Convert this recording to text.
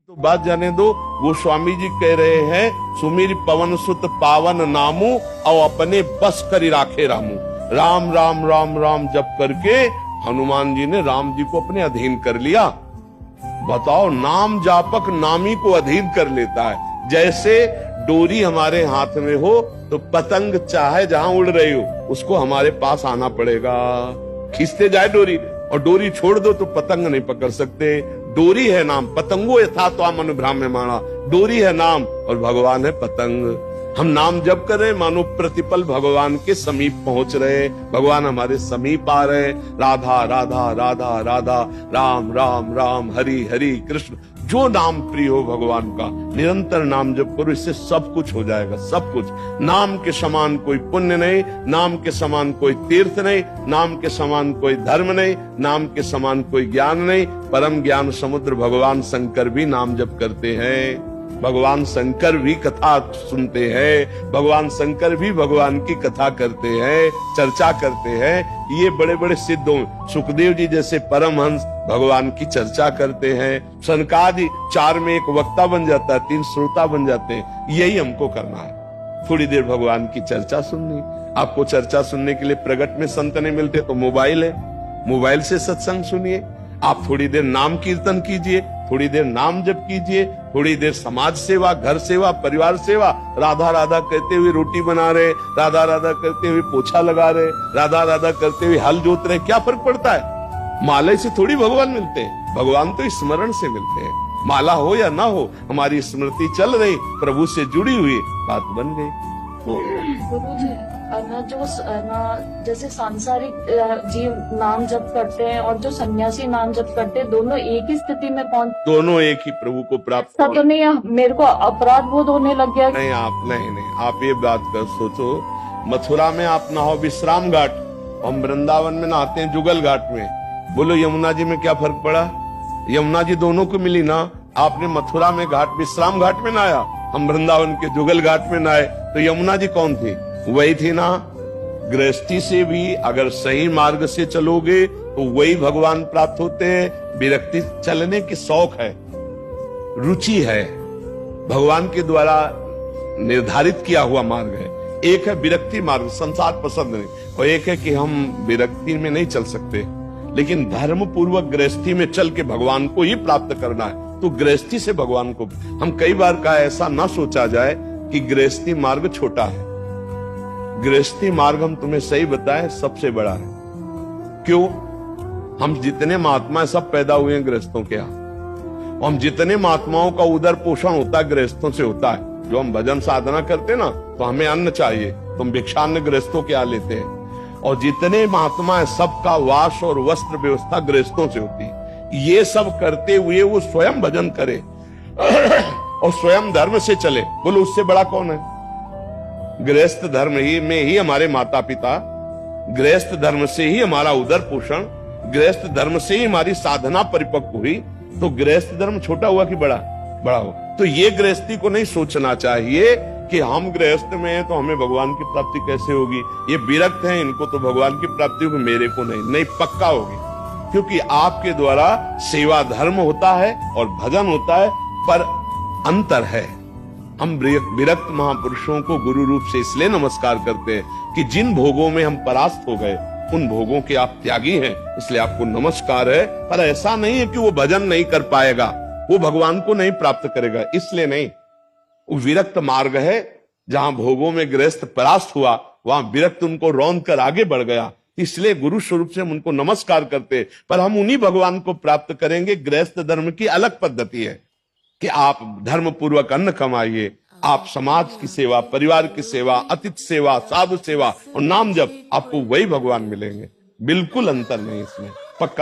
तो बात जाने दो। वो स्वामी जी कह रहे हैं, सुमीर पवन सुत पावन नामू और अपने बस करी राखे रामू। राम राम राम राम जप करके हनुमान जी ने राम जी को अपने अधीन कर लिया। बताओ, नाम जापक नामी को अधीन कर लेता है। जैसे डोरी हमारे हाथ में हो तो पतंग चाहे जहां उड़ रही हो उसको हमारे पास आना पड़ेगा। खींचते जाए डोरी, और डोरी छोड़ दो तो पतंग नहीं पकड़ सकते। डोरी है नाम, पतंगो यथा तो मनु भ्राम्यमाणा। डोरी है नाम और भगवान है पतंग। हम नाम जप कर रहे, मानो प्रतिपल भगवान के समीप पहुंच रहे, भगवान हमारे समीप आ रहे। राधा राधा राधा राधा, राम राम राम, हरि हरि कृष्ण। जो नाम प्रिय हो भगवान का, निरंतर नाम जप करो, इससे सब कुछ हो जाएगा, सब कुछ। नाम के समान कोई पुण्य नहीं, नाम के समान कोई तीर्थ नहीं, नाम के समान कोई धर्म नहीं, नाम के समान कोई ज्ञान नहीं। परम ज्ञान समुद्र भगवान शंकर भी नाम जप करते हैं, भगवान शंकर भी कथा सुनते हैं, भगवान शंकर भी भगवान की कथा करते हैं, चर्चा करते हैं। ये बड़े बड़े सिद्धों, सुखदेव जी जैसे परमहंस भगवान की चर्चा करते हैं। सनकादि 4 में एक वक्ता बन जाता है, 3 श्रोता बन जाते हैं। यही हमको करना है, थोड़ी देर भगवान की चर्चा सुननी। आपको चर्चा सुनने के लिए प्रगट में संत नहीं मिलते तो मोबाइल है, मोबाइल से सत्संग सुनिए। आप थोड़ी देर नाम कीर्तन कीजिए, थोड़ी देर नाम जप कीजिए, थोड़ी देर समाज सेवा, घर सेवा, परिवार सेवा। राधा राधा कहते हुए रोटी बना रहे, राधा राधा करते हुए पोछा लगा रहे, राधा राधा करते हुए हल जोत रहे, क्या फर्क पड़ता है? माला से थोड़ी भगवान मिलते हैं, भगवान तो स्मरण से मिलते हैं। माला हो या ना हो, हमारी स्मृति चल रही, प्रभु से जुड़ी हुई, बात बन गई। जैसे सांसारिक जीव नाम जप करते हैं और जो सन्यासी नाम जप करते हैं, दोनों एक ही स्थिति में दोनों एक ही प्रभु को प्राप्त। ऐसा तो नहीं है मेरे को अपराध बोध होने लग गया? नहीं, आप ये बात कर सोचो। मथुरा में आप नहाओ विश्राम घाट, हम वृंदावन में नहाते हैं जुगल घाट में। बोलो यमुना जी में क्या फर्क पड़ा? यमुना जी दोनों को मिली ना। आपने मथुरा में घाट विश्राम घाट में नहाया, हम वृंदावन के जुगल घाट में नहाए, तो यमुना जी कौन थी? वही थी ना। गृहस्थी से भी अगर सही मार्ग से चलोगे तो वही भगवान प्राप्त होते हैं। विरक्ति चलने की शौक है, रुचि है, भगवान के द्वारा निर्धारित किया हुआ मार्ग है। एक है विरक्ति मार्ग, संसार पसंद नहीं, और एक है कि हम विरक्ति में नहीं चल सकते, लेकिन धर्म पूर्वक गृहस्थी में चल के भगवान को ही प्राप्त करना है। तो गृहस्थी से भगवान को, हम कई बार कहा, ऐसा ना सोचा जाए कि गृहस्थी मार्ग छोटा है। गृहस्थी मार्ग हम तुम्हें सही बताएं सबसे बड़ा है। क्यों? हम जितने महात्मा सब पैदा हुए हैं गृहस्थों के यहाँ, हम जितने महात्माओं का उदर पोषण होता है गृहस्थों से होता है। जो हम भजन साधना करते ना, तो हमें अन्न चाहिए, तो हम भिक्षान्न गृहस्थों के यहाँ लेते हैं। और जितने महात्मा है सबका वास और वस्त्र व्यवस्था गृहस्थों से होती है। ये सब करते हुए वो स्वयं भजन करे और स्वयं धर्म से चले, बोलो उससे बड़ा कौन है? गृहस्थ धर्म ही में ही हमारे माता पिता, गृहस्थ धर्म से ही हमारा उदर पोषण, गृहस्थ धर्म से ही हमारी साधना परिपक्व हुई। तो गृहस्थ धर्म छोटा हुआ कि बड़ा? बड़ा हुआ। तो ये गृहस्थी को नहीं सोचना चाहिए कि हम गृहस्थ में हैं तो हमें भगवान की प्राप्ति कैसे होगी। ये विरक्त हैं, इनको तो भगवान की प्राप्ति होगी, मेरे को नहीं पक्का होगी। क्योंकि आपके द्वारा सेवा धर्म होता है और भजन होता है, पर अंतर है। हम विरक्त महापुरुषों को गुरु रूप से इसलिए नमस्कार करते हैं कि जिन भोगों में हम परास्त हो गए, उन भोगों के आप त्यागी हैं, इसलिए आपको नमस्कार है। पर ऐसा नहीं है कि वो भजन नहीं कर पाएगा, वो भगवान को नहीं प्राप्त करेगा, इसलिए नहीं। वो विरक्त मार्ग है, जहां भोगों में गृहस्थ परास्त हुआ, वहां विरक्त उनको रौंद कर आगे बढ़ गया। इसलिए गुरु स्वरूप से हम उनको नमस्कार करते हैं। पर हम उन्हीं भगवान को प्राप्त करेंगे। गृहस्थ धर्म की अलग पद्धति है कि आप धर्म पूर्वक अन्न कमाइए, आप समाज की सेवा, परिवार की सेवा, अतिथि सेवा, साधु सेवा और नाम जप, आपको वही भगवान मिलेंगे। बिल्कुल अंतर नहीं इसमें, पक्का।